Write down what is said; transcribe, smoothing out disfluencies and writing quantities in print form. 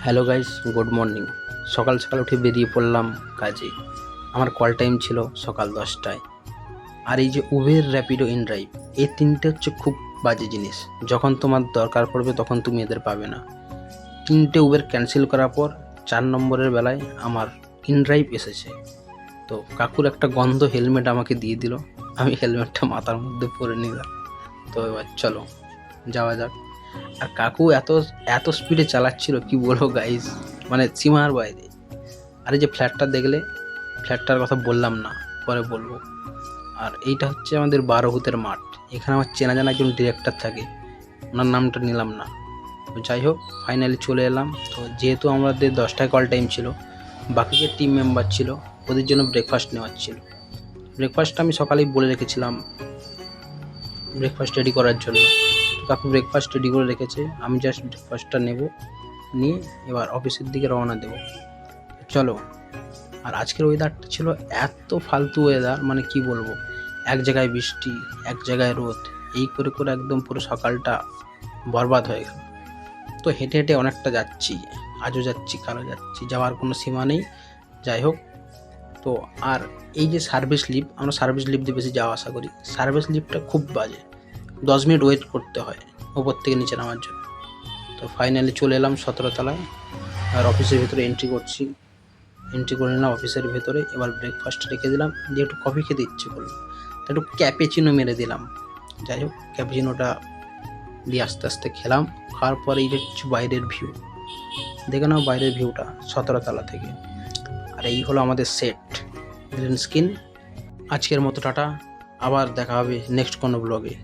Hello guys, good morning. সকাল সকাল উঠে বেরিয়ে পড়লাম কাজে। আমার কল টাইম ছিল সকাল 10টায়। আর এই যে উবের, র্যাপিডো, ইনড্রাইভ, এই তিনটে হচ্ছে খুব বাজে জিনিস। যখন তোমার দরকার পড়বে তখন তুমি এদের পাবে না। তিনটে উবের ক্যান্সেল করার পর 4 নম্বরের বেলায় আমার ইনড্রাইভ এসেছে। তো কাকুর একটা গন্ধ হেলমেট আমাকে দিয়ে দিল। আমি হেলমেটটা মাথার মধ্যে পরে নিলাম। তো এবার চলো যাওয়া যাক। আর কাকু এত এত স্পিডে চালাচ্ছিল, কি বলবো গাইস, মানে সীমার বাইরে। আর এই যে ফ্ল্যাটটা দেখলে, ফ্ল্যাটটার কথা বললাম না, পরে বলবো। আর এইটা হচ্ছে আমাদের 12 ভূতের মাঠ। এখানে আমার চেনা জানা একজন ডিরেক্টর থাকে, ওনার নামটা নিলাম না। তো যাই হোক, ফাইনালি চলে এলাম। তো যেহেতু আমাদের 10টায় কল টাইম ছিল, বাকি যে টিম মেম্বার ছিল ওদের জন্য ব্রেকফাস্ট নেওয়ার ছিল। ব্রেকফাস্টটা আমি সকালেই বলে রেখেছিলাম ব্রেকফাস্ট রেডি করার জন্য। তো কাকু ব্রেকফাস্ট রেডি করে রেখেছে, আমি জাস্ট ব্রেকফাস্টটা নেব, নিয়ে এবার অফিসের দিকে রওনা দেব। চলো। আর আজকের ওয়েদারটা ছিল এত ফালতু ওয়েদার, মানে কি বলবো, এক জায়গায় বৃষ্টি, এক জায়গায় রোদ, এই করে করে একদম পুরো সকালটা বরবাদ হয়ে গেল। তো হেঁটে হেঁটে অনেকটা যাচ্ছি, আজও যাচ্ছি, কালও যাচ্ছি, যাওয়ার কোনো সীমা নেই। যাই হোক। তো আর এই যে সার্ভিস লিফট, আমরা সার্ভিস লিফট দিয়ে বেশি যাওয়া আসা করি, সার্ভিস লিফটটা খুব বাজে। 10 মিনিট ওয়েট করতে হয় ওপর থেকে নিচে নামার জন্য। তো ফাইনালি চলে এলাম 17তলায়। আর অফিসের ভিতরে এন্ট্রি করে নিলাম অফিসের ভেতরে। এবার ব্রেকফাস্ট রেখে দিলাম, দিয়ে একটু কফি খেতে ইচ্ছে করলো, তো একটু ক্যাপেচিনো মেরে দিলাম। যাই হোক, ক্যাপেচিনোটা দিয়ে আস্তে আস্তে খেলাম। খাওয়ার পরে এই হচ্ছে বাইরের ভিউ, দেখে নাও বাইরের ভিউটা 17তলা থেকে। আর এই হলো আমাদের সেট, গ্রিন স্ক্রিন। আজকের মতো টাটা, আবার দেখা হবে নেক্সট কোনো ব্লগে।